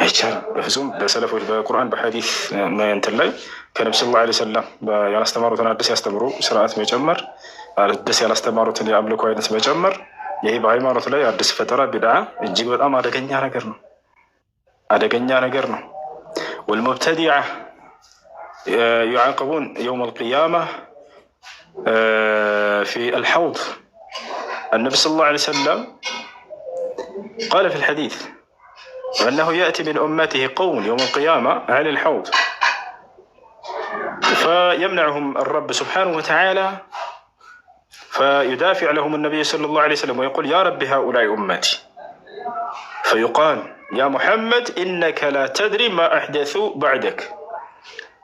አይቻልም በፍጹም። በሰለፎች በቁርአን በሐዲስ እንትን ላይ ከነቢ ስ ላ ሰለም ያላስተማሩትን አዲስ ያስተምሩ ስርዓት መጨመር፣ አዲስ ያላስተማሩትን የአምልኮ አይነት መጨመር፣ ይሄ በሃይማኖት ላይ አዲስ ፈጠራ ቢድዓ እጅግ በጣም አደገኛ ነገር ነው። አደገኛ ነገር ነው። ወልሙብተዲዓ ዩዓቀቡን የውም አልቅያማ ፊ አልሐውድ النبي صلى الله عليه وسلم قال في الحديث أنه يأتي من أمته قوم يوم القيامة على الحوض فيمنعهم الرب سبحانه وتعالى فيدافع لهم النبي صلى الله عليه وسلم ويقول يا رب هؤلاء أمتي، فيقال يا محمد إنك لا تدري ما أحدثوا بعدك،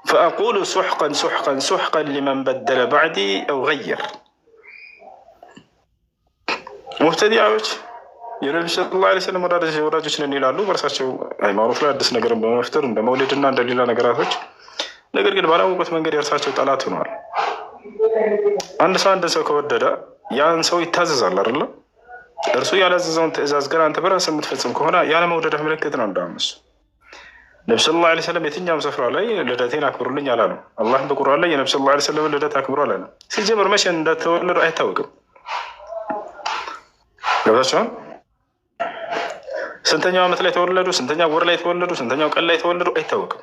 فأقول سحقا سحقا سحقا لمن بدل بعدي أو غير. ሙብተዲዓዎች የነቢ ሰለላሁ ዐለይሂ ወሰለም ወዳጆች ነን ይላሉ በእርሳቸው ሃይማኖት ላይ አዲስ ነገርን በመፍጠር እንደ መውሊድና እንደ ሌላ ነገራቶች። ነገር ግን ባላወቁት መንገድ የእርሳቸው ጠላት ሆነዋል። አንድ ሰው ከወደደ ያን ሰው ይታዘዛል አይደለ? እርሱ ያላዘዘውን ትእዛዝ ግን አንተ በራስህ የምትፈጽም ከሆነ ያለ መውደድህ ምልክት ነው። እንዳመሱ ነቢ ሰለላሁ ዐለይሂ ወሰለም የትኛውም ስፍራ ላይ ልደቴን አክብሩልኝ አላሉ። አላህም በቁርአን ላይ የነቢ ሰለላሁ ዐለይሂ ወሰለም ልደት አክብሩ አላለ። ሲጀምር መቼ እንደተወለዱ አይታወቅም። ገብታችኋል? ስንተኛው ዓመት ላይ ተወለዱ፣ ስንተኛው ወር ላይ ተወለዱ፣ ስንተኛው ቀን ላይ ተወለዱ አይታወቅም።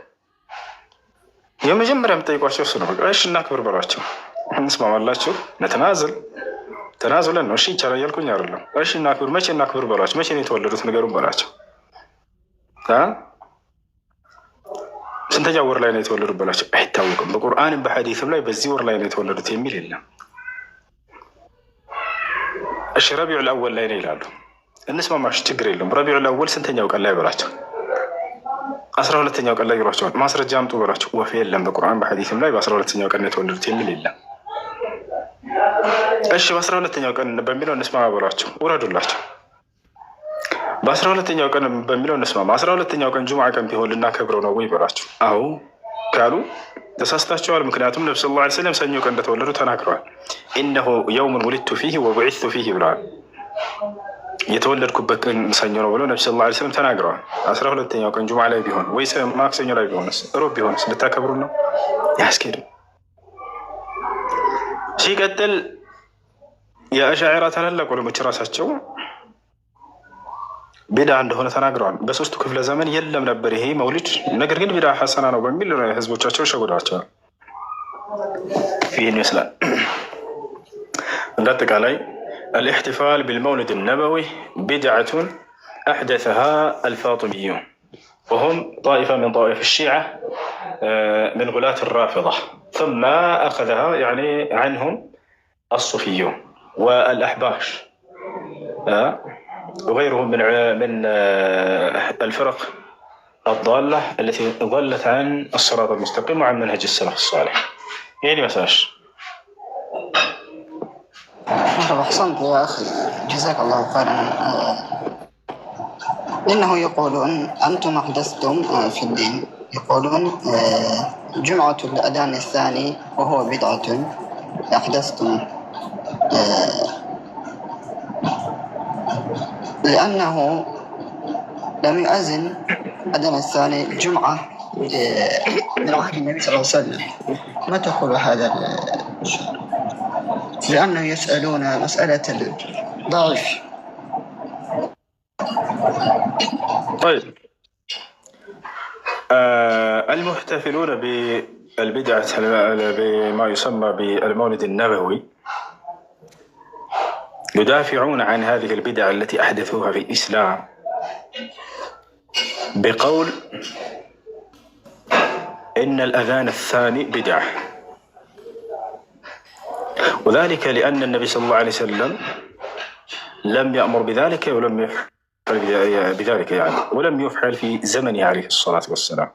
የመጀመሪያ የምጠይቋቸው እሱ ነው። በቃ እሺ እናክብር በሏቸው። እንስማማላችሁ? ተናዙለን ነው። እሺ ይቻላል እያልኩኝ አይደለም። እሺ እናክብር። መቼ እናክብር በሏቸው። መቼ ነው የተወለዱት ንገሩን በሏቸው። ስንተኛው ወር ላይ ነው የተወለዱት በሏቸው። አይታወቅም። በቁርአንም በሐዲስም ላይ በዚህ ወር ላይ ነው የተወለዱት የሚል የለም። እሺ ረቢዑል አወል ላይ ነው ይላሉ። እንስማማሽ፣ ችግር የለም። ረቢዑል አወል ስንተኛው ቀን ላይ በሏቸው። 12ኛው ቀን ላይ ይሏቸዋል። ማስረጃ አምጡ በሏቸው። ወፍ የለም። በቁርአን በሐዲስም ላይ በ12ኛው ቀን የተወለዱት የሚል የለም። እሺ በ12ኛው ቀን በሚለው እንስማማ በሏቸው። ውረዱላቸው። በ12ኛው ቀን በሚለው እንስማማ። 12ኛው ቀን ጁምዓ ቀን ቢሆን ልናከብረው ነው ወይ በሏቸው። አዎ ካሉ ተሳስታቸዋል። ምክንያቱም ነቢ ሰለላሁ ዐለይሂ ወሰለም ሰኞ ቀን እንደተወለዱ ተናግረዋል። ኢነሁ የውሙን ውሊድቱ ፊህ ወቡዒስቱ ፊህ ብለዋል። የተወለድኩበት ቀን ሰኞ ነው ብለው ነቢ ሰለላሁ ዐለይሂ ወሰለም ተናግረዋል። 12ኛው ቀን ጁምዓ ላይ ቢሆን ወይ ማክሰኞ ላይ ቢሆንስ ሮብ ቢሆንስ ልታከብሩ ነው? ያስኬድም። ሲቀጥል የአሻዕራ ታላላቅ ዑለሞች ራሳቸው ቢድዓ እንደሆነ ተናግረዋል። በሶስቱ ክፍለ ዘመን የለም ነበር ይሄ መውሊድ፣ ነገር ግን ቢድዓ ሐሰና ነው በሚል ህዝቦቻቸው ሸጉደዋቸዋል። ይህን ይመስላል። እንደ አጠቃላይ الاحتفال بالمولد النبوي بدعة أحدثها الفاطميون، وهم طائفة من طوائف الشيعة من غلاة الرافضة، ثم أخذها يعني عنهم الصوفيون والأحباش وغيرهم من الفرق الضالة التي ضلت عن الصراط المستقيم وعن منهج السلف الصالح. يعني مساج. أحسنت يا أخي، جزاك الله خيرا. إنه يقولون أنتم أحدثتم في الدين، يقولون جمعة الأذان الثاني وهو بدعة أحدثتم، لأنه لم يؤذن أذان الثاني الجمعة من عهد النبي صلى الله عليه وسلم. ما تقول هذا الشيء؟ لأنه يسألون مسألة الضعيف. طيب المحتفلون بالبدعة بما يسمى بالمولد النبوي يدافعون عن هذه البدعة التي أحدثوها في الإسلام بقول إن الأذان الثاني بدعة، وذلك لأن النبي صلى الله عليه وسلم لم يأمر بذلك ولم يفعل بذلك يعني، ولم يفعل في زمنه عليه الصلاة والسلام.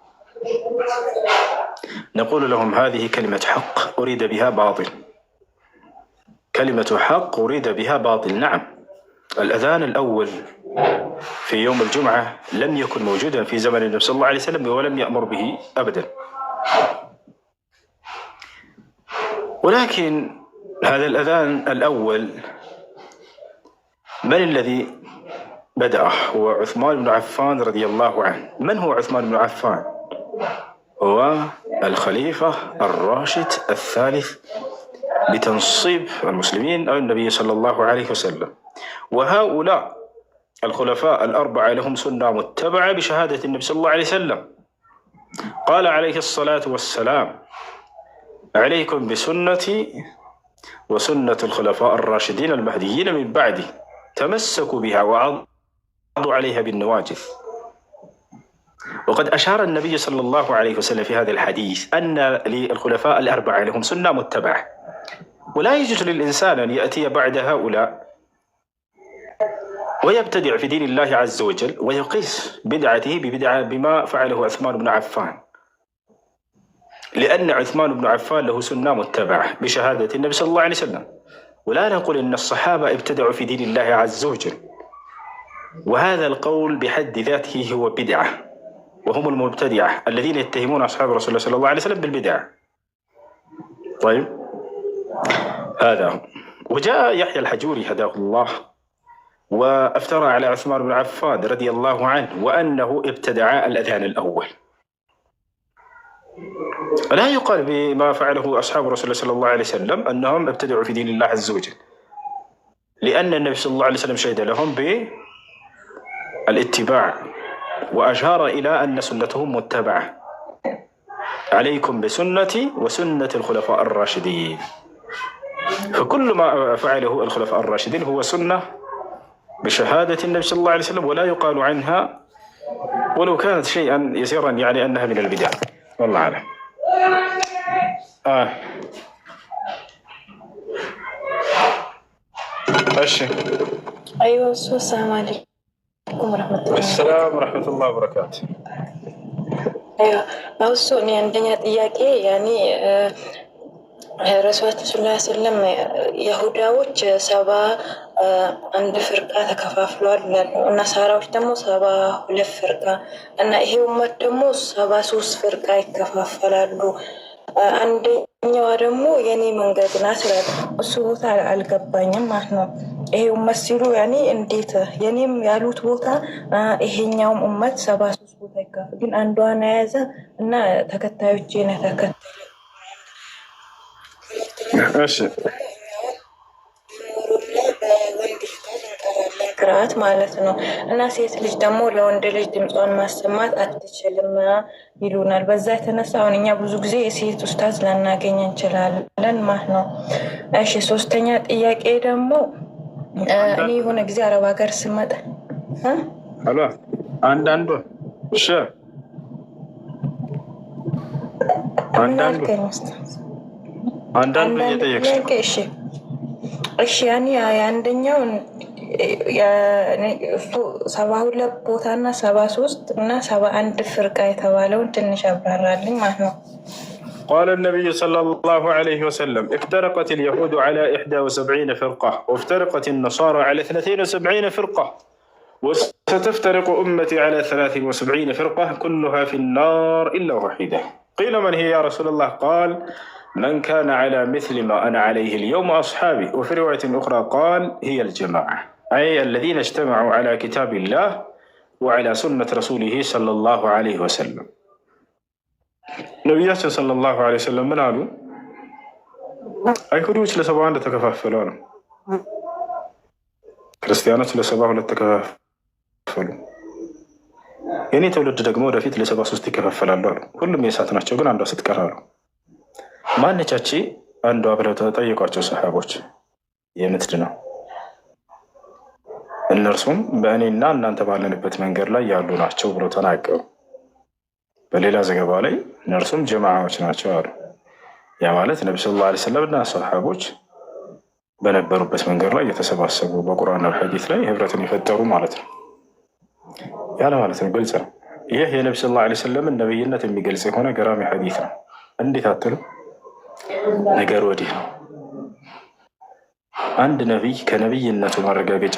نقول لهم هذه كلمة حق أريد بها باطل، كلمة حق أريد بها باطل. نعم الأذان الأول في يوم الجمعة لم يكن موجودا في زمن النبي صلى الله عليه وسلم ولم يأمر به أبدا، ولكن هذا الأذان الأول من الذي بدأ هو عثمان بن عفان رضي الله عنه. من هو عثمان بن عفان؟ هو الخليفة الراشد الثالث بتنصيب المسلمين أو النبي صلى الله عليه وسلم. وهؤلاء الخلفاء الأربعة لهم سنة متبعة بشهادة النبي صلى الله عليه وسلم. قال عليه الصلاة والسلام: عليكم بسنتي وسنة الخلفاء الراشدين المهديين من بعدي، تمسكوا بها وعضوا عليها بالنواجذ. وقد أشار النبي صلى الله عليه وسلم في هذا الحديث أن للخلفاء الأربعة لهم سنة متبعة، ولا يجوز للإنسان أن يأتي بعد هؤلاء ويبتدع في دين الله عز وجل ويقيس بدعته ببدعة بما فعله عثمان بن عفان، لأن عثمان بن عفان له سنة متبعة بشهادة النبي صلى الله عليه وسلم. ولا نقول أن الصحابة ابتدعوا في دين الله عز وجل، وهذا القول بحد ذاته هو بدعة، وهم المبتدعة الذين يتهمون أصحاب رسول الله صلى الله عليه وسلم بالبدعة. طيب، هذا هو. وجاء يحيى الحجوري هداه الله وافترى على عثمان بن عفان رضي الله عنه وأنه ابتدع الأذان الأول. لا يقال بما فعله أصحاب رسول الله صلى الله عليه وسلم أنهم ابتدعوا في دين الله عز وجل، لأن النبي صلى الله عليه وسلم شهد لهم بالاتباع وأشار إلى أن سنتهم متبعة. عليكم بسنتي وسنة الخلفاء الراشدين. فكل ما فعله الخلفاء الراشدين هو سنة بشهادة النبي صلى الله عليه وسلم، ولا يقال عنها ولو كانت شيئا يسيرا يعني أنها من البدع. والله أعلم. ماشي. أيوة، السلام عليكم ورحمة الله. السلام ورحمة الله وبركاته. أيوة، እሱ እኔ አንደኛ ጥያቄ ያኔ ረሱላችን ሰለላሁ ዐለይሂ ወሰለም ይሁዳዎች 71 ፍርቃ ተከፋፍለዋል ይላሉ እና ሳራዎች ደግሞ 72 ፍርቃ እና ይሄ ኡመት ደግሞ 73 ፍርቃ ይከፋፈላሉ። አንደኛዋ ደግሞ የኔ መንገድ ናት ይላሉ። እሱ ቦታ አልገባኝም ማለት ነው። ይሄ ኡመት ሲሉ ያኔ እንዴት የኔም ያሉት ቦታ ይሄኛውም ኡመት 73 ቦታ ይካፈል፣ ግን አንዷን የያዘ እና ተከታዮቼ ነው ተከታዩ ቅራት ማለት ነው። እና ሴት ልጅ ደግሞ ለወንድ ልጅ ድምጿን ማሰማት አትችልም ይሉናል። በዛ የተነሳ አሁን እኛ ብዙ ጊዜ የሴት ኡስታዝ ላናገኝ እንችላለን ማለት ነው። እሺ፣ ሶስተኛ ጥያቄ ደግሞ እኔ የሆነ ጊዜ አረብ ሀገር ስመጣ አንዳንዱ እየጠየቅሽ እሺ፣ ያኔ የአንደኛውን 72 ቦታና 73 እና 71 ፍርቃ የተባለውን ትንሽ አብራራልኝ ማለት ነው። قال النبي صلى الله عليه وسلم: افترقت اليهود على 71 فرقة، وافترقت النصارى على 72 فرقة، وستفترق أمتي على 73 فرقة كلها في النار إلا واحدة. قيل: من هي يا رسول الله؟ قال: من كان على مثل ما أنا عليه اليوم أصحابي. وفي رواية أخرى قال: هي الجماعة، أي الذين اجتمعوا على كتاب الله وعلى سنة رسوله صلى الله عليه وسلم. ነቢያችን ሰለላሁ ዐለይሂ ወሰለም ምን አሉ? አይሁዶች ለ71 ተከፋፈሉ፣ ክርስቲያኖች ለ72 ተከፋፈሉ፣ የኔ ትውልድ ደግሞ ወደፊት ለ73 ይከፋፈላሉ አሉ። ሁሉም የእሳት ናቸው፣ ግን አንዷ ስትቀር አሉ። ማነቻች አንዷ ብለው ተጠየቋቸው ሰሃቦች። የምትድነው እነርሱም በእኔና እናንተ ባለንበት መንገድ ላይ ያሉ ናቸው ብለው ተናገሩ። በሌላ ዘገባ ላይ እነርሱም ጀማዓዎች ናቸው አሉ። ያ ማለት ነቢ ሰለላሁ ዐለይሂ ወሰለም እና ሰሃቦች በነበሩበት መንገድ ላይ የተሰባሰቡ በቁርአን ሐዲስ ላይ ህብረትን የፈጠሩ ማለት ነው። ያለ ማለት ነው። ግልጽ ነው። ይህ የነቢ ሰለላሁ ዐለይሂ ወሰለም ነብይነት የሚገልጽ የሆነ ገራሚ ሐዲስ ነው። እንዴት አትሉ? ነገር ወዲህ ነው። አንድ ነቢይ ከነቢይነቱ ማረጋገጫ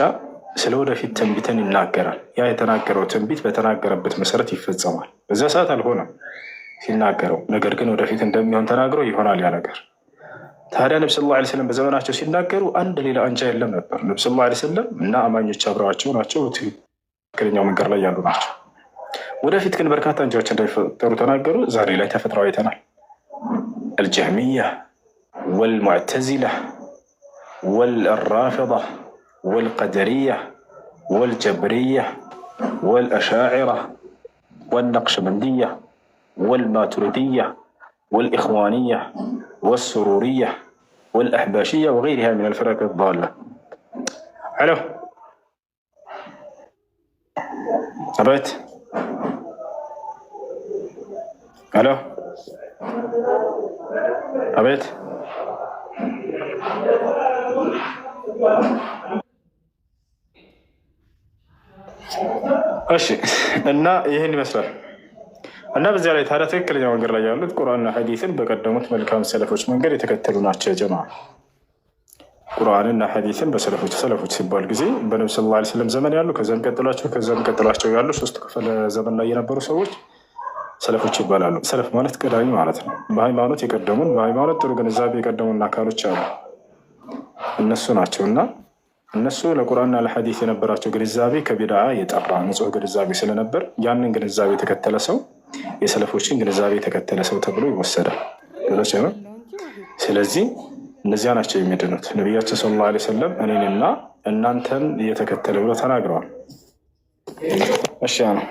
ስለ ወደፊት ትንቢትን ይናገራል። ያ የተናገረው ትንቢት በተናገረበት መሰረት ይፈጸማል። በዛ ሰዓት አልሆነም ሲናገረው፣ ነገር ግን ወደፊት እንደሚሆን ተናግረው ይሆናል ያ ነገር። ታዲያ ነቢ ሰለላሁ ዐለይሂ ወሰለም በዘመናቸው ሲናገሩ አንድ ሌላ አንጃ የለም ነበር። ነቢ ሰለላሁ ዐለይሂ ወሰለም እና አማኞች አብረዋቸው ናቸው ትክክለኛው መንገድ ላይ ያሉ ናቸው። ወደፊት ግን በርካታ እንጂዎች እንዳይፈጠሩ ተናገሩ። ዛሬ ላይ ተፈጥረው አይተናል። አልጀህሚያ ወልሙዕተዚላ ወልራፊዳ ወልቀደርያ ወልጀብርያ ወልአሻዒራ ወልነቅሽበንድያ ወልማቱሪድያ ወልኢኽዋንያ ወልሱሩርያ ወልአሕባሽያ ወገይሪሃ ሚን አልፍረቅ ዳላ። ሄሎ አቤት። ሄሎ አቤት። እሺ እና ይህን ይመስላል። እና በዚያ ላይ ታዲያ ትክክለኛ መንገድ ላይ ያሉት ቁርአንና ሐዲስን በቀደሙት መልካም ሰለፎች መንገድ የተከተሉ ናቸው። ጀማ ቁርአንና ሐዲስን በሰለፎች ሰለፎች ሲባል ጊዜ በነብዩ ሰለላሁ ዐለይሂ ወሰለም ዘመን ያሉ ከዛም ቀጥሏቸው ያሉ ሶስት ክፍለ ዘመን ላይ የነበሩ ሰዎች ሰለፎች ይባላሉ። ሰለፍ ማለት ቀዳሚ ማለት ነው። በሃይማኖት የቀደሙን በሃይማኖት ጥሩ ግንዛቤ የቀደሙን አካሎች አሉ፣ እነሱ ናቸው። እና እነሱ ለቁርአንና ለሐዲስ የነበራቸው ግንዛቤ ከቢድዓ የጠራ ንጹህ ግንዛቤ ስለነበር ያንን ግንዛቤ የተከተለ ሰው የሰለፎችን ግንዛቤ የተከተለ ሰው ተብሎ ይወሰዳል። ነው። ስለዚህ እነዚያ ናቸው የሚድኑት። ነቢያችን ሰለላሁ ዐለይሂ ወሰለም እኔንና እናንተን እየተከተለ ብሎ ተናግረዋል። እሺ ነው።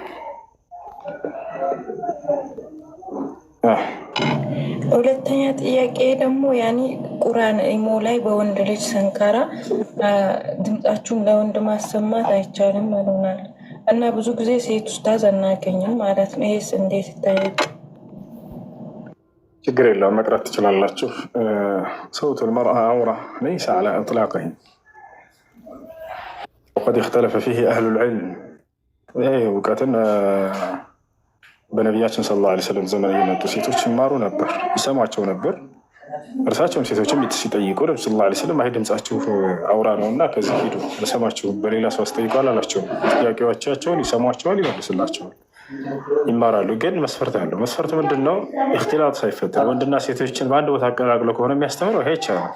ሁለተኛ ጥያቄ ደግሞ ያኔ ቁርአን ኢሞ ላይ በወንድ ልጅ ሰንካራ ድምጻችሁን ለወንድ ማሰማት አይቻልም አሉናል እና ብዙ ጊዜ ሴት ኡስታዝ አናገኝም ማለት ነው። ይሄስ እንዴት ይታያል? ችግር የለውም፣ መቅራት ትችላላችሁ። ሰውቱል መርአ አውራ ለይሰ ዐላ ኢጥላቂሂ ወቀድ እኽተለፈ ፊህ አህሉል ዒልም። ይሄ እውቀትን በነቢያችን ሰለላሁ ዐለይሂ ወሰለም ዘመን የመጡ ሴቶች ይማሩ ነበር፣ ይሰሟቸው ነበር። እርሳቸውም ሴቶችም ሲጠይቁ ነብዩ ሰለላሁ ዐለይሂ ወሰለም አይ ድምጻችሁ አውራ ነው እና ከዚህ ሂዱ፣ አልሰማችሁም፣ በሌላ ሰው አስጠይቋል አላቸው። ጥያቄዎቻቸውን ይሰሟቸዋል፣ ይመልሱላቸዋል፣ ይማራሉ። ግን መስፈርት አለው። መስፈርት ምንድን ነው? እክትላጥ ሳይፈጠር ወንድና ሴቶችን በአንድ ቦታ አቀላቅሎ ከሆነ የሚያስተምረው ይሄ ይቻላል።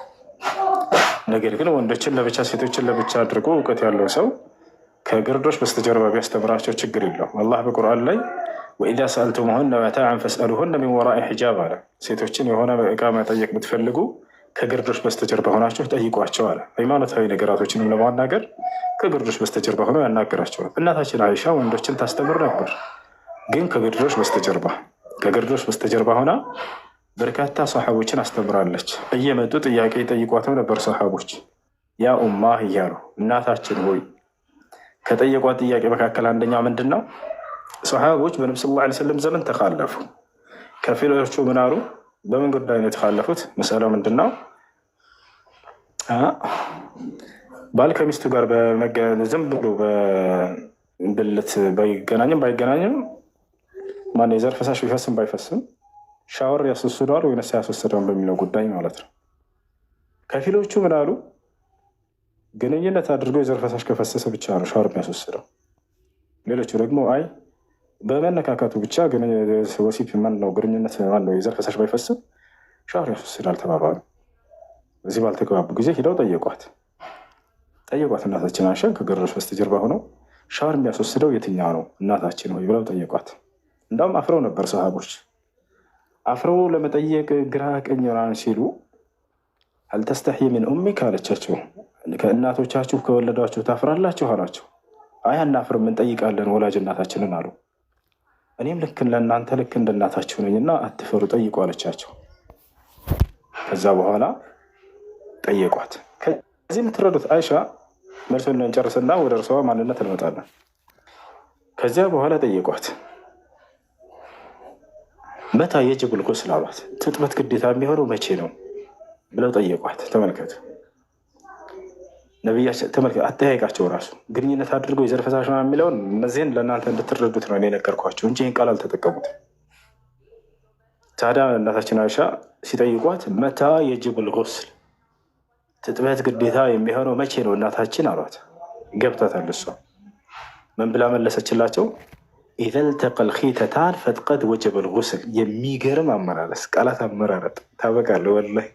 ነገር ግን ወንዶችን ለብቻ ሴቶችን ለብቻ አድርጎ እውቀት ያለው ሰው ከግርዶች በስተጀርባ ቢያስተምራቸው ችግር የለውም። አላህ በቁርአን ላይ ወኢዛ ሰአልቱሙሁነ መታዕን ፈስአሉሁነ ሚን ወራኢ ሒጃብ አለ። ሴቶችን የሆነ እቃ መጠየቅ ብትፈልጉ ከግርዶች በስተጀርባ ሆናችሁ ጠይቋቸው አለ። ሃይማኖታዊ ነገራቶችንም ለማናገር ከግርዶች በስተጀርባ ሆነው ያናገራቸዋል። እናታችን አይሻ ወንዶችን ታስተምር ነበር፣ ግን ከግርዶች በስተጀርባ ሆና በርካታ ሰሓቦችን አስተምራለች። እየመጡ ጥያቄ ጠይቋትም ነበር ሰሓቦች፣ ያ ኡማህ እያሉ እናታችን ሆይ። ከጠየቋት ጥያቄ መካከል አንደኛ ምንድን ነው? ሰሓቦች በነብዩ ሰለላሁ ዐለይሂ ወሰለም ዘመን ተካለፉ። ከፊሎቹ ምን አሉ? በምን ጉዳይ ነው የተካለፉት? መሰለው ምንድን ነው? ባል ከሚስቱ ጋር ዝም ብሎ በብልት ባይገናኝም ማነው የዘር ፈሳሽ ቢፈስም ባይፈስም ሻወር ያስወስደዋል ወይስ አያስወስደውም በሚለው ጉዳይ ማለት ነው። ከፊሎቹ ምን አሉ? ግንኙነት አድርጎ የዘር ፈሳሽ ከፈሰሰ ብቻ ነው ሻወር የሚያስወስደው። ሌሎቹ ደግሞ አይ በመነካካቱ ብቻ ወሲብ ግንኙነት የዘር ፈሳሽ ባይፈስም ሻወር ያስወስዳል ተባባሉ። በዚህ ባልተግባቡ ጊዜ ሂደው ጠየቋት። እናታችን አይሻን ከግርዶሽ በስተጀርባ ሆነው ሻወር የሚያስወስደው የትኛው ነው እናታችን ሆይ ብለው ጠየቋት። እንዳውም አፍረው ነበር ሰሃቦች። አፍረው ለመጠየቅ ግራ ቀኝ ራን ሲሉ አልተስተሒ ምን ኡሚክ አለቻቸው። ከእናቶቻችሁ ከወለዷችሁ ታፍራላችሁ አላቸው። አይ አናፍርም፣ እንጠይቃለን ወላጅ እናታችንን አሉ። እኔም ልክ ለእናንተ ልክ እንደ እናታችሁ ነኝና አትፈሩ ጠይቁ አለቻቸው። ከዛ በኋላ ጠየቋት። ከዚህ የምትረዱት አይሻ መልሱን እንጨርስና ወደ እርሷ ማንነት እንመጣለን። ከዚያ በኋላ ጠየቋት። መታ የጅቡል ጉስል አሏት። ትጥበት ግዴታ የሚሆነው መቼ ነው ብለው ጠየቋት። ተመልከቱ ነቢያችን፣ ተመልከቱ አጠያየቃቸው ራሱ ግንኙነት አድርገው የዘር ፈሳሽ የሚለውን እነዚህን ለእናንተ እንድትረዱት ነው እኔ የነገርኳቸው እንጂ ይህን ቃል አልተጠቀሙትም። ታዲያ እናታችን አይሻ ሲጠይቋት መታ የጅቡል ጉስል ትጥበት ግዴታ የሚሆነው መቼ ነው እናታችን አሏት። ገብታታል እሷ። ምን ብላ መለሰችላቸው? ኢዘ ልተቀል ኺተታን ፈጥቀድ ወጀበል ጉስል። የሚገርም አመላለስ፣ ቃላት አመራረጥ ታበቃለህ ወላሂ።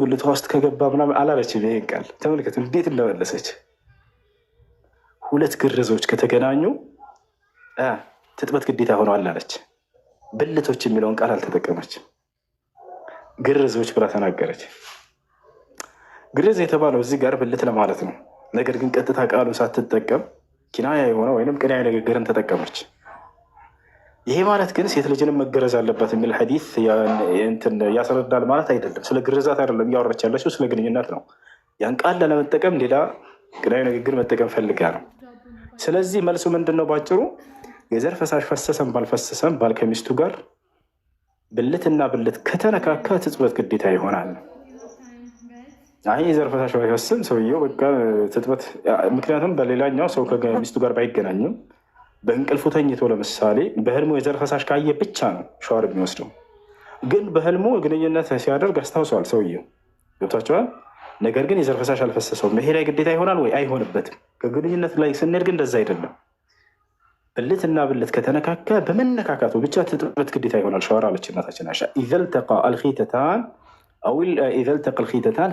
ብልቷ ውስጥ ከገባ ምናምን አላለችም። ይሄን ቃል ተመልከቱ እንዴት እንደመለሰች። ሁለት ግርዞች ከተገናኙ ትጥበት ግዴታ ሆነዋል አለች። ብልቶች የሚለውን ቃል አልተጠቀመች፣ ግርዞች ብላ ተናገረች። ግርዝ የተባለው እዚህ ጋር ብልት ለማለት ነው። ነገር ግን ቀጥታ ቃሉ ሳትጠቀም ኪናያ የሆነ ወይም ቅንያዊ ንግግርን ተጠቀመች። ይሄ ማለት ግን ሴት ልጅንም መገረዝ አለባት የሚል ሐዲስ ያስረዳል ማለት አይደለም። ስለ ግርዛት አይደለም እያወራች ያለችው፣ ስለ ግንኙነት ነው። ያን ቃል ለመጠቀም ሌላ ቅንያዊ ንግግር መጠቀም ፈልጋ ነው። ስለዚህ መልሱ ምንድን ነው? ባጭሩ የዘር ፈሳሽ ፈሰሰም ባልፈሰሰም ባል ከሚስቱ ጋር ብልትና ብልት ከተነካካ ትጥበት ግዴታ ይሆናል። አይ የዘር ፈሳሽ ባይፈስም ሰውየው በቃ ትጥበት፣ ምክንያቱም በሌላኛው ሰው ከሚስቱ ጋር ባይገናኝም በእንቅልፉ ተኝቶ ለምሳሌ በህልሙ የዘር ፈሳሽ ካየ ብቻ ነው ሻወር የሚወስደው። ግን በህልሙ ግንኙነት ሲያደርግ አስታውሰዋል ሰውየው፣ ገብታችኋል። ነገር ግን የዘር ፈሳሽ አልፈሰሰውም። ይሄ ላይ ግዴታ ይሆናል ወይ? አይሆንበትም። ከግንኙነት ላይ ስንሄድ ግን እንደዛ አይደለም። ብልትና ብልት ከተነካከ በመነካካቱ ብቻ ትጥበት ግዴታ ይሆናል ሻወር አለች እናታችን አይሻ። ኢዘ ልተቃ አልኺተታን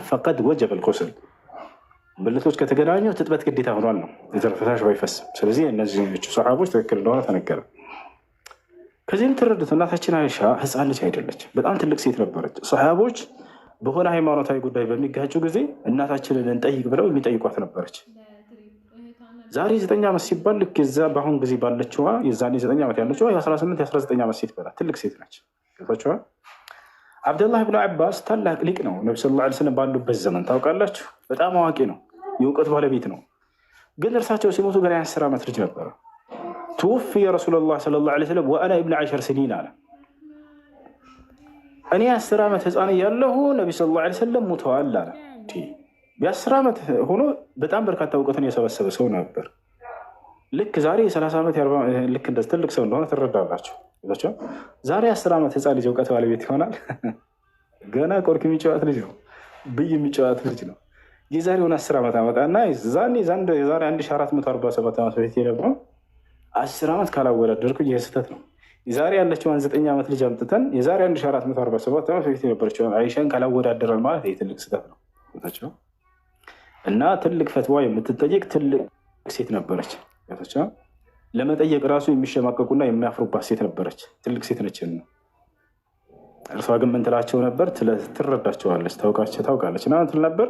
ፈቀድ ወጀበ ልጉስል። ብልቶች ከተገናኙ ትጥበት ግዴታ ሆኗል ነው፣ የዘር ፈሳሽ ባይፈስም። ስለዚህ እነዚህኞቹ ሰሓቦች ትክክል እንደሆነ ተነገረ። ከዚህም ትረዱት እናታችን አይሻ ህፃን ልጅ አይደለች፣ በጣም ትልቅ ሴት ነበረች። ሰሓቦች በሆነ ሃይማኖታዊ ጉዳይ በሚጋጩ ጊዜ እናታችንን እንጠይቅ ብለው የሚጠይቋት ነበረች። ዛሬ 9 ዓመት ሲባል ልክ የዛ በአሁን ጊዜ ባለችዋ የዛኔ 9 ዓመት ያለችዋ የ18 የ19 ዓመት ሴት በላት ትልቅ ሴት ነች። ገብታችኋል። አብደላህ ብኑ አባስ ታላቅ ሊቅ ነው። ነቢ ሰለላሁ ዐለይሂ ወሰለም ባሉበት ዘመን ታውቃላችሁ፣ በጣም አዋቂ ነው፣ የእውቀት ባለቤት ነው። ግን እርሳቸው ሲሞቱ ገና የ10 ዓመት ልጅ ነበረ። ትውፊየ ረሱሉላህ ሰለላሁ ዐለይሂ ወሰለም ወአና ኢብኑ 10 ሲኒን አለ። እኔ 10 ዓመት ህፃን እያለሁ ነቢ ሰለላሁ ዐለይሂ ወሰለም ሞተዋል አለ። የ10 ዓመት ሆኖ በጣም በርካታ እውቀትን የሰበሰበ ሰው ነበር። ልክ ዛሬ የ30 ዓመት ልክ እንደዚህ ትልቅ ሰው እንደሆነ ትረዳላችሁ። ዛሬ 10 ዓመት ህፃን ልጅ እውቀት ባለቤት ይሆናል። ገና ቆርክ የሚጫወት ልጅ ነው፣ ብይ የሚጫወት ልጅ ነው። የዛሬውን 10 ዓመት አመጣና የዛሬ 1447 ዓመት በፊት የነበረው 10 ዓመት ካላወዳደርኩ ይህ ስህተት ነው። የዛሬ ያለችውን 9 ዓመት ልጅ አምጥተን የዛሬ 1447 ዓመት በፊት የነበረችውን አይሻን ካላወዳደረን ማለት ይህ ትልቅ ስህተት ነው። እና ትልቅ ፈትዋ የምትጠየቅ ትልቅ ሴት ነበረች። ለመጠየቅ ራሱ የሚሸማቀቁና የሚያፍሩባት ሴት ነበረች። ትልቅ ሴት ነች። እርሷ ግን ምን ትላቸው ነበር? ትረዳቸዋለች፣ ታውቃለች። እና ትል ነበር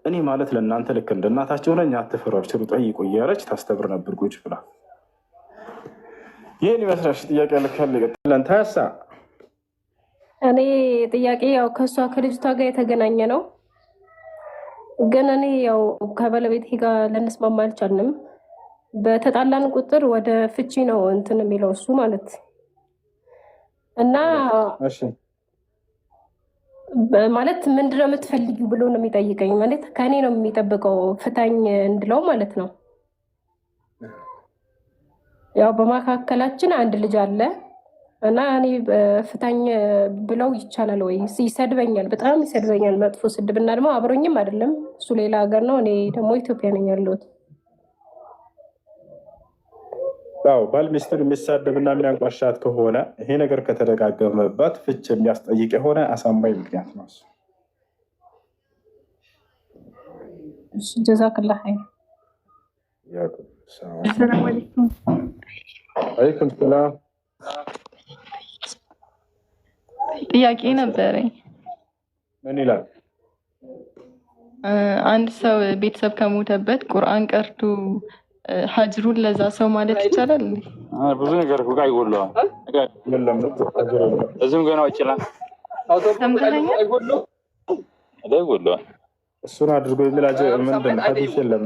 እኔ ማለት ለእናንተ ልክ እንደ እናታቸው ነኝ፣ አትፈሩ፣ አብሽሩ፣ ጠይቁ እያለች ታስተምር ነበር ቁጭ ብላ። ይህን ይመስላል። ጥያቄ ያለካል ይቀጥለን። ታያሳ እኔ ጥያቄ ያው ከእሷ ከልጅቷ ጋር የተገናኘ ነው። ግን እኔ ያው ከባለቤቴ ጋር ልንስማማ አልቻልንም። በተጣላን ቁጥር ወደ ፍቺ ነው እንትን የሚለው እሱ ማለት እና ማለት ምንድነው የምትፈልጊው ብሎ ነው የሚጠይቀኝ። ማለት ከእኔ ነው የሚጠብቀው ፍታኝ እንድለው ማለት ነው። ያው በመካከላችን አንድ ልጅ አለ እና እኔ ፍታኝ ብለው ይቻላል ወይ? ይሰድበኛል፣ በጣም ይሰድበኛል፣ መጥፎ ስድብና ደግሞ አብሮኝም አይደለም። እሱ ሌላ ሀገር ነው፣ እኔ ደግሞ ኢትዮጵያ ነኝ ያለሁት። ያው ባል ሚስቱን የሚሳደብና የሚያንቋሻት ከሆነ ይሄ ነገር ከተደጋገመባት ፍች የሚያስጠይቅ የሆነ አሳማኝ ምክንያት ነው እሱ። ጀዛክላ ኸይር። ሰላም አለይኩም። አለይኩም ሰላም። ጥያቄ ነበረኝ። ምን ይላል? አንድ ሰው ቤተሰብ ከሞተበት ቁርአን ቀርቶ ሀጅሩን ለዛ ሰው ማለት ይቻላል? ብዙ ነገር እኮ አይጎለዋል። እዚህም ገና ይችላል አይጎለዋል። እሱን አድርጎ የሚላጀ ምንድን ሐዲስ የለም።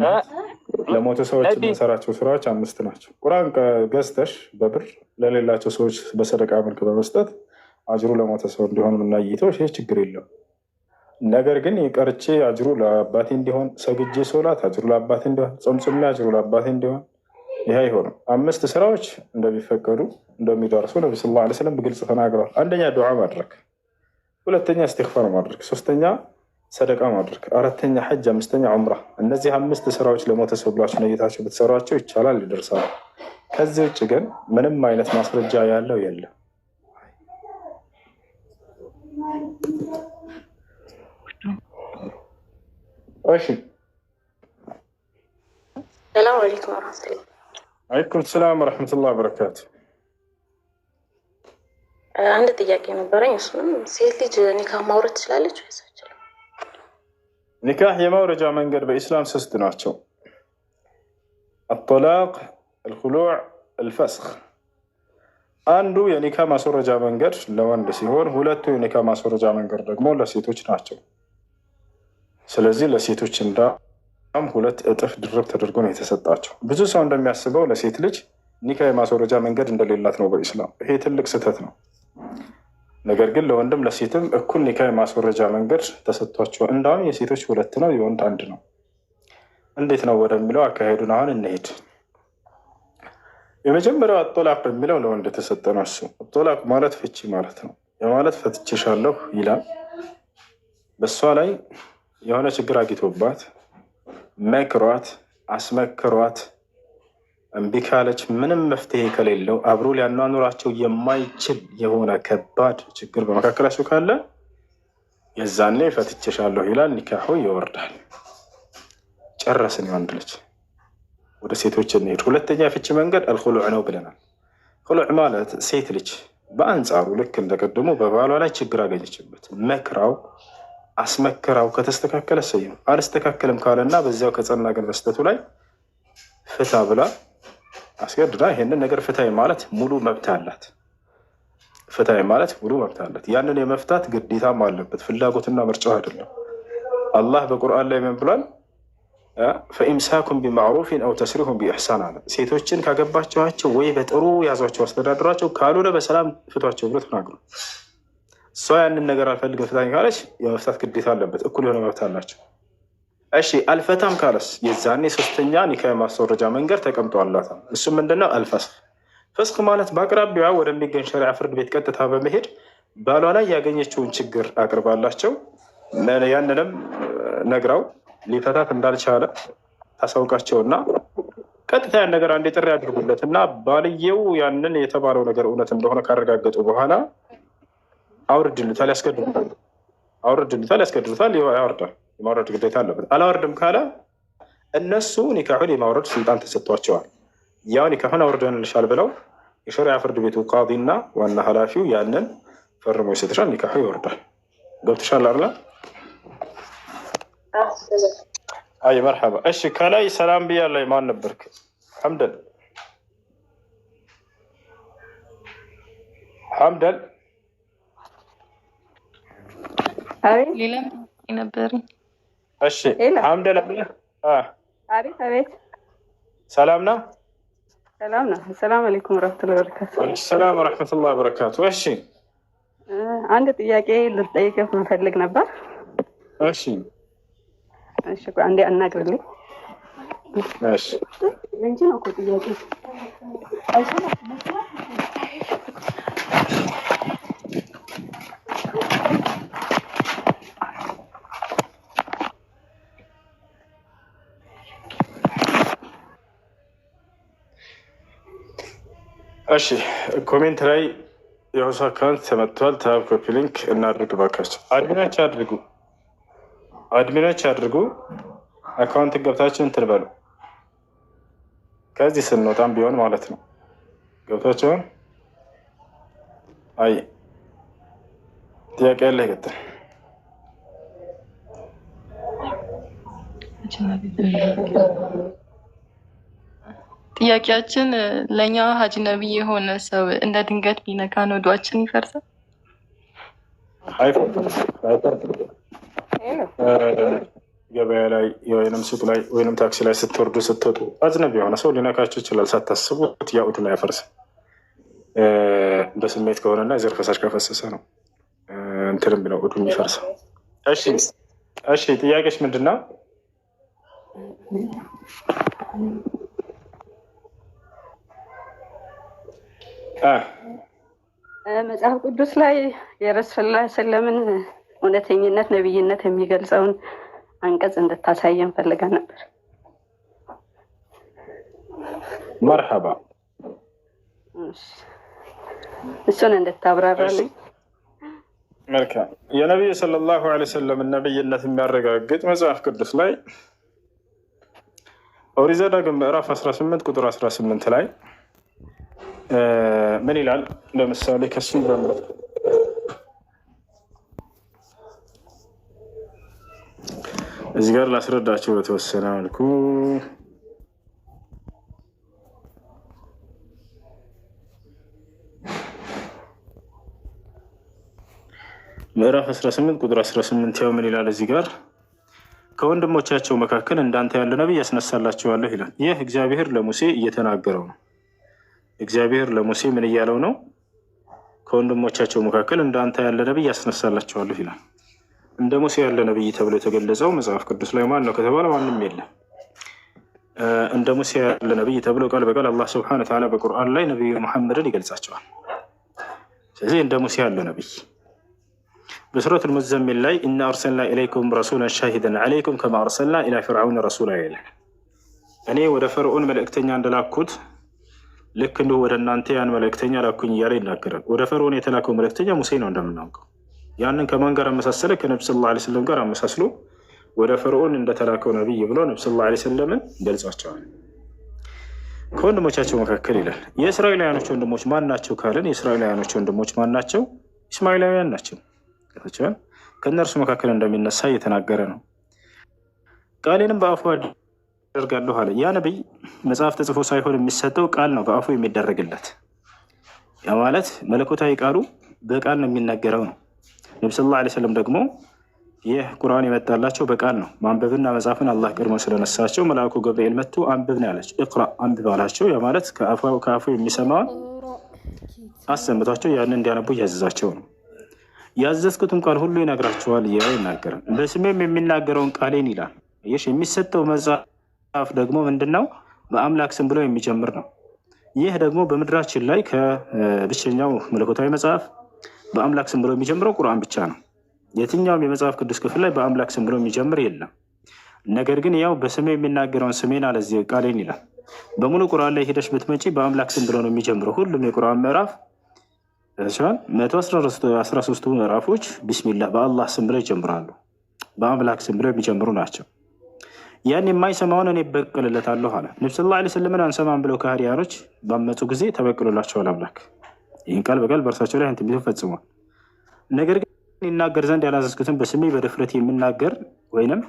ለሞቱ ሰዎች የምንሰራቸው ስራዎች 5 ናቸው። ቁርአን ገዝተሽ በብር ለሌላቸው ሰዎች በሰደቃ መልክ በመስጠት አጅሩ ለሞተ ሰው እንዲሆን የምናይተው ይሄ ችግር የለም። ነገር ግን የቀርቼ አጅሩ ለአባቴ እንዲሆን፣ ሰግጄ ሶላት አጅሩ ለአባቴ እንዲሆን፣ ጾምጾሜ አጅሩ ለአባቴ እንዲሆን ይሄ አይሆንም። 5 ስራዎች እንደሚፈቀዱ እንደሚደርሱ ነቢ ሰለላሁ ዐለይሂ ወሰለም በግልጽ ተናግረዋል። አንደኛ ዱዓ ማድረግ፣ 2ኛ እስትግፋር ማድረግ፣ 3ኛ ሰደቃ ማድረግ፣ 4ኛ ሐጅ፣ 5ኛ ዑምራ። እነዚህ 5 ስራዎች ለሞተ ሰው ብላችሁ ነይታችሁ ብትሰሯቸው ይቻላል፣ ይደርሳሉ። ከዚህ ውጭ ግን ምንም አይነት ማስረጃ ያለው የለም። እሺ ሰላም አለይኩም ወራህመቱላህ። አለይኩም ሰላም ወራህመቱላሂ ወበረካቱ። አንድ ጥያቄ ነበረኝ። እሱም ሴት ልጅ ኒካህ ማውረድ ትችላለች ወይስ አትችልም? ኒካህ የማውረጃ መንገድ በኢስላም ሶስት ናቸው። الطلاق الخلوع الفسخ። አንዱ የኒካ ማስወረጃ መንገድ ለወንድ ሲሆን ሁለቱ የኒካ ማስወረጃ መንገድ ደግሞ ለሴቶች ናቸው። ስለዚህ ለሴቶች እንዳም ሁለት እጥፍ ድርብ ተደርጎ ነው የተሰጣቸው። ብዙ ሰው እንደሚያስበው ለሴት ልጅ ኒካ የማስወረጃ መንገድ እንደሌላት ነው በኢስላም። ይሄ ትልቅ ስህተት ነው። ነገር ግን ለወንድም ለሴትም እኩል ኒካ የማስወረጃ መንገድ ተሰጥቷቸዋል። እንዳውም የሴቶች ሁለት ነው፣ የወንድ አንድ ነው። እንዴት ነው ወደሚለው አካሄዱን አሁን እንሄድ። የመጀመሪያው አጦላቅ የሚለው ለወንድ የተሰጠ ነው። እሱ አጦላቅ ማለት ፍቺ ማለት ነው። የማለት ፈትቼሻለሁ ይላል። በእሷ ላይ የሆነ ችግር አግኝቶባት መክሯት አስመክሯት እምቢ ካለች ምንም መፍትሄ ከሌለው አብሮ ሊያኗኑራቸው የማይችል የሆነ ከባድ ችግር በመካከላቸው ካለ የዛኔ ፈትቼሻለሁ ይላል። ኒካሑ ይወርዳል። ጨረስን። የወንድ ልጅ ወደ ሴቶች እንሄድ። ሁለተኛ የፍቺ መንገድ አልኹሉዕ ነው ብለናል። ኹሉዕ ማለት ሴት ልጅ በአንጻሩ ልክ እንደቀድሞ በባሏ ላይ ችግር አገኘችበት፣ መክራው አስመክራው ከተስተካከለ ሰይ ነው። አልስተካከልም ካለና በዚያው ከጸና ግን በስተቱ ላይ ፍታ ብላ አስገድዳ ይሄንን ነገር ፍታይ ማለት ሙሉ መብት አላት። ፍታይ ማለት ሙሉ መብት አላት። ያንን የመፍታት ግዴታም አለበት። ፍላጎትና ምርጫው አይደለም። አላህ በቁርአን ላይ ምን ብሏል? ፈኢምሳኩም ቢማዕሩፊን አው ተስሪሁም ቢኢሕሳን አለ። ሴቶችን ካገባችኋቸው ወይ በጥሩ ያዟቸው፣ አስተዳድሯቸው፣ ካልሆነ በሰላም ፍቷቸው ብሎ ተናግሯል። እሷ ያንን ነገር አልፈልግም ፍታኝ ካለች የመፍታት ግዴታ አለበት። እኩል የሆነ መብት አላቸው። እሺ አልፈታም ካለስ የዛኔ ሶስተኛ ኒካ የማስወረጃ መንገድ ተቀምጧላታል። እሱ ምንድነው? አልፈስኽ። ፈስኽ ማለት በአቅራቢያ ወደሚገኝ ሸሪዓ ፍርድ ቤት ቀጥታ በመሄድ ባሏ ላይ ያገኘችውን ችግር አቅርባላቸው ያንንም ነግራው ሊፈታት እንዳልቻለ ታሳውቃቸውና ቀጥታ ያን ነገር አንዴ ጥሪ ያድርጉለት እና ባልየው ያንን የተባለው ነገር እውነት እንደሆነ ካረጋገጡ በኋላ አውርድልታል፣ ያስገድሉታል። አውርድልታል፣ ያስገድሉታል፣ ያወርዳል። የማውረድ ግዴታ አለበት። አላወርድም ካለ እነሱ ኒካሑን የማውረድ ስልጣን ተሰጥቷቸዋል። ያው ኒካሑን አውርደንልሻል ብለው የሸሪዓ ፍርድ ቤቱ ቃዲና ዋና ኃላፊው ያንን ፈርሞ ይሰጥሻል፣ ኒካሑ ይወርዳል። ገብቶሻል አይደል? አይ መርሐባ። እሺ ከላይ ሰላም ብያለሁ። ማን ነበርክ? ሐምደል ሐምደል። አቤት ሌላ ነበር። እሺ ሐምደል አብለ አቤት አቤት። ሰላም ነው? ሰላም ነው። ሰላም አለይኩም ወራህመቱላሂ ወበረካቱ። ሰላም ወራህመቱላሂ ወበረካቱ። እሺ አንድ ጥያቄ ልጠይቅህ እንፈልግ ነበር። እሺ እሺ አንዴ አናግርልኝ። እሺ እንጂ ነው እኮ ጥያቄ። እሺ ኮሜንት ላይ የሆሱ አካውንት ተመቷል። ታብ ኮፒ ሊንክ እናድርግ ባካችሁ። አድሚኖች አድርጉ፣ አድሚኖች አድርጉ። አካውንት ገብታችን እንትን በሉ። ከዚህ ስንወጣም ቢሆን ማለት ነው። ገብታችኋል? አይ ጥያቄ ያለ ይቀጥል። ጥያቄያችን ለእኛ ሀጂ ነቢይ የሆነ ሰው እንደ ድንገት ቢነካን ወዷችን ይፈርሳል? ገበያ ላይ ወይም ሱቅ ላይ ወይም ታክሲ ላይ ስትወርዱ ስትወጡ አዝነብ የሆነ ሰው ሊነካቸው ይችላል። ሳታስቡት ያኡድን አያፈርስም። በስሜት ከሆነና የዘር ፈሳሽ ከፈሰሰ ነው እንትንም ብለው ኡዱ የሚፈርሰው። እሺ ጥያቄሽ ምንድን ነው? መጽሐፍ ቅዱስ ላይ የረሱላ ሰለምን እውነተኝነት ነብይነት የሚገልጸውን አንቀጽ እንድታሳየን ፈልገን ነበር። መርሐባ። እሱን እንድታብራራልኝ። መልካም። የነቢዩ ሰለላሁ ዐለይሂ ወሰለም ነብይነት የሚያረጋግጥ መጽሐፍ ቅዱስ ላይ ኦሪት ዘዳግም ምዕራፍ 18 ቁጥር 18 ላይ ምን ይላል? ለምሳሌ ከሱ ጀምሮ እዚህ ጋር ላስረዳቸው በተወሰነ መልኩ። ምዕራፍ 18 ቁጥር 18 ያው ምን ይላል? እዚህ ጋር ከወንድሞቻቸው መካከል እንዳንተ ያለ ነቢይ ያስነሳላቸዋለሁ ይላል። ይህ እግዚአብሔር ለሙሴ እየተናገረው ነው። እግዚአብሔር ለሙሴ ምን እያለው ነው? ከወንድሞቻቸው መካከል እንዳንተ ያለ ነቢይ ያስነሳላቸዋለሁ ይላል። እንደ ሙሴ ያለ ነቢይ ተብሎ የተገለጸው መጽሐፍ ቅዱስ ላይ ማን ነው ከተባለ ማንም የለም። እንደ ሙሴ ያለ ነቢይ ተብሎ ቃል በቃል አላህ ስብሐነ ወተዓላ በቁርአን ላይ ነቢዩ መሐመድን ይገልጻቸዋል። ስለዚህ እንደ ሙሴ ያለ ነቢይ በሱረቱል ሙዘሚል ላይ ኢና አርሰልና ኢለይኩም ረሱላን ሻሂደን ዐለይኩም ከማ አርሰልና ኢላ ፊርዐውነ ረሱላ ይላል። እኔ ወደ ፈርዖን መልእክተኛ እንደላኩት ልክ እንዲሁ ወደ እናንተ ያን መልእክተኛ ላኩኝ እያለ ይናገራል። ወደ ፈርዖን የተላከው መልእክተኛ ሙሴ ነው እንደምናውቀው። ያንን ከማን ጋር አመሳሰለ? ከነቢ ሰለላሁ ዐለይሂ ወሰለም ጋር አመሳስሎ ወደ ፈርዖን እንደተላከው ነቢይ ብሎ ነቢ ሰለላሁ ዐለይሂ ወሰለምን ገልጿቸዋል። ከወንድሞቻቸው መካከል ይላል። የእስራኤላውያኖች ወንድሞች ማን ናቸው ካልን የእስራኤላውያኖች ወንድሞች ማን ናቸው? እስማኤላውያን ናቸው። ከእነርሱ መካከል እንደሚነሳ እየተናገረ ነው። ቃሌንም በአፉ አደርጋለሁ አለ። ያ ነቢይ መጽሐፍ ተጽፎ ሳይሆን የሚሰጠው ቃል ነው በአፉ የሚደረግለት። ያ ማለት መለኮታዊ ቃሉ በቃል ነው የሚናገረው ነው። ነቢ ሰለላሁ ዐለይሂ ወሰለም ደግሞ ይህ ቁርአን የመጣላቸው በቃል ነው። ማንበብና መጻፍን አላህ ቀድሞ ስለነሳቸው መልአኩ ገብርኤል መጥቶ አንብብ ነው ያላቸው። እቅራ አንብብ አላቸው። ያ ማለት ከአፉ የሚሰማውን አሰምቷቸው ያንን እንዲያነቡ እያዘዛቸው ነው። ያዘዝኩትን ቃል ሁሉ ይነግራቸዋል እያለ ይናገራል። በስሜም የሚናገረውን ቃሌን ይላል። ይህ የሚሰጠው መጽሐፍ ደግሞ ምንድን ነው? በአምላክ ስም ብሎ የሚጀምር ነው። ይህ ደግሞ በምድራችን ላይ ከብቸኛው መለኮታዊ መጽሐፍ በአምላክ ስም ብሎ የሚጀምረው ቁርአን ብቻ ነው። የትኛውም የመጽሐፍ ቅዱስ ክፍል ላይ በአምላክ ስም ብሎ የሚጀምር የለም። ነገር ግን ያው በስሜ የሚናገረውን ስሜን አለዚህ ቃሌን ይላል። በሙሉ ቁርአን ላይ ሄደሽ ብትመጪ በአምላክ ስም ብሎ ነው የሚጀምረው። ሁሉም የቁርአን ምዕራፍ 113ቱ ምዕራፎች ቢስሚላህ በአላህ ስም ብለው ይጀምራሉ። በአምላክ ስም ብለው የሚጀምሩ ናቸው። ያን የማይሰማውን እኔ በቀልለታለሁ አለ። ነቢ ሰለላሁ ዐለይሂ ወሰለምን አንሰማም ብለው ከሃዲያኖች ባመፁ ጊዜ ተበቅሎላቸዋል አምላክ። ይህን ቃል በቃል በእርሳቸው ላይ ትንቢቱን ፈጽሟል። ነገር ግን ይናገር ዘንድ ያላዘዝኩትን በስሜ በድፍረት የሚናገር ወይንም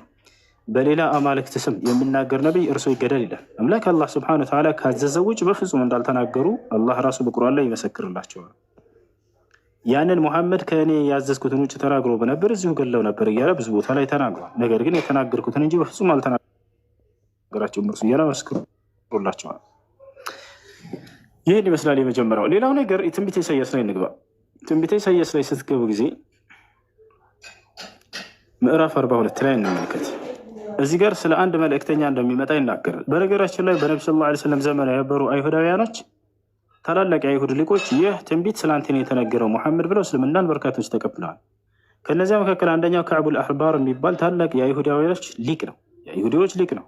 በሌላ አማልክት ስም የሚናገር ነቢይ እርሱ ይገደል ይላል አምላክ። አላህ ስብሐነ ወተዓላ ካዘዘው ውጭ በፍጹም እንዳልተናገሩ አላህ ራሱ በቁርአን ላይ ይመሰክርላቸዋል። ያንን ሙሐመድ ከእኔ ያዘዝኩትን ውጭ ተናግሮ በነበር እዚሁ ገለው ነበር እያለ ብዙ ቦታ ላይ ተናግሯል። ነገር ግን የተናገርኩትን እንጂ በፍጹም አልተናገራቸውም እርሱ እያለ መስክሮላቸዋል። ይህን ይመስላል የመጀመሪያው። ሌላው ነገር ትንቢተ ኢሳያስ ላይ እንግባ። ትንቢተ ኢሳያስ ላይ ስትገቡ ጊዜ ምዕራፍ 42 ላይ እንመልከት። እዚህ ጋር ስለ አንድ መልእክተኛ እንደሚመጣ ይናገራል። በነገራችን ላይ በነቢ ሰለላሁ ዐለይሂ ወሰለም ዘመን የነበሩ አይሁዳውያኖች ታላላቅ የአይሁድ ሊቆች ይህ ትንቢት ስለ አንተ ነው የተነገረው ሙሐመድ ብለው እስልምናን በርካቶች ተቀብለዋል። ከነዚያ መካከል አንደኛው ከዕቡል አሕባር የሚባል ታላቅ የአይሁዳውያኖች ሊቅ ነው፣ የአይሁዲዎች ሊቅ ነው።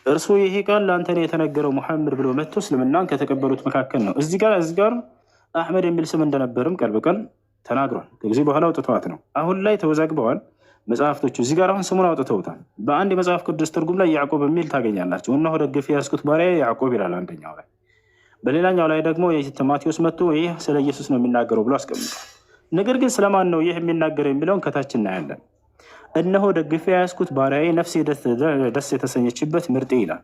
እርሱ ይሄ ቃል ለአንተ ነው የተነገረው ሙሐመድ ብሎ መጥቶ እስልምናን ከተቀበሉት መካከል ነው። እዚህ ጋር አሕመድ የሚል ስም እንደነበርም ቃል በቃል ተናግሯል። ከጊዜ በኋላ አውጥተዋት ነው። አሁን ላይ ተወዛግበዋል መጽሐፍቶቹ። እዚህ ጋር አሁን ስሙን አውጥተውታል። በአንድ የመጽሐፍ ቅዱስ ትርጉም ላይ ያዕቆብ የሚል ታገኛላቸው። እነሆ ደግፌ ያዝኩት ባሪያዬ ያዕቆብ ይላል አንደኛው ላይ። በሌላኛው ላይ ደግሞ ማቴዎስ መጥቶ ይህ ስለ ኢየሱስ ነው የሚናገረው ብሎ አስቀምጧል። ነገር ግን ስለማን ነው ይህ የሚናገረው የሚለውን ከታች እናያለን። እነሆ ደግፌ ያዝኩት ባሪያዬ ነፍሴ ደስ የተሰኘችበት ምርጤ ይላል።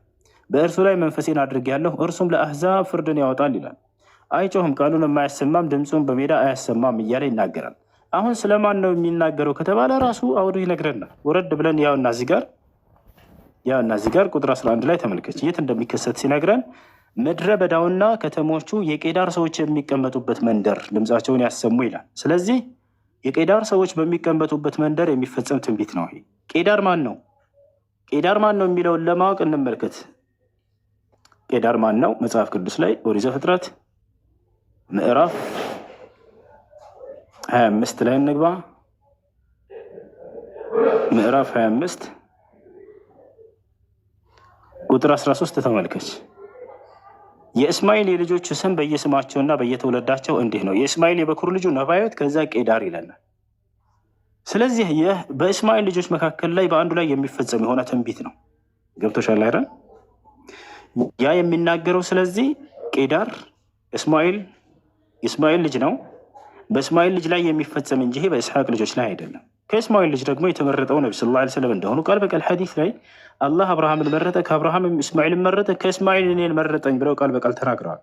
በእርሱ ላይ መንፈሴን አድርጌያለሁ፣ እርሱም ለአሕዛብ ፍርድን ያወጣል ይላል። አይጮህም፣ ቃሉን የማያሰማም፣ ድምፁን በሜዳ አያሰማም እያለ ይናገራል። አሁን ስለማን ነው የሚናገረው ከተባለ ራሱ አውዱ ይነግረናል። ወረድ ብለን ያውና እዚህ ጋር ቁጥር 11 ላይ ተመልከች። የት እንደሚከሰት ሲነግረን ምድረ በዳውና ከተሞቹ የቄዳር ሰዎች የሚቀመጡበት መንደር ድምፃቸውን ያሰሙ ይላል። ስለዚህ የቄዳር ሰዎች በሚቀመጡበት መንደር የሚፈጸም ትንቢት ነው። ይሄ ቄዳር ማን ነው? ቄዳር ማን ነው የሚለውን ለማወቅ እንመልከት። ቄዳር ማን ነው? መጽሐፍ ቅዱስ ላይ ኦሪት ዘፍጥረት ምዕራፍ 25 ላይ እንግባ። ምዕራፍ 25 ቁጥር 13 ተመልከች። የእስማኤል የልጆች ስም በየስማቸውና በየተወለዳቸው እንዲህ ነው። የእስማኤል የበኩር ልጁ ነባዮት፣ ከዛ ቄዳር ይለናል። ስለዚህ ይህ በእስማኤል ልጆች መካከል ላይ በአንዱ ላይ የሚፈጸም የሆነ ትንቢት ነው። ገብቶሻል አይደል? ያ የሚናገረው ስለዚህ ቄዳር እስማኤል ልጅ ነው። በእስማኤል ልጅ ላይ የሚፈጸም እንጂ በኢስሐቅ ልጆች ላይ አይደለም። ከእስማኤል ልጅ ደግሞ የተመረጠው ነቢ ሰለላሁ ዐለይሂ ወሰለም እንደሆኑ ቃል በቃል ሐዲስ ላይ አላህ አብርሃምን መረጠ፣ ከአብርሃም እስማኤልን መረጠ፣ ከእስማኤል እኔን መረጠኝ ብለው ቃል በቃል ተናግረዋል።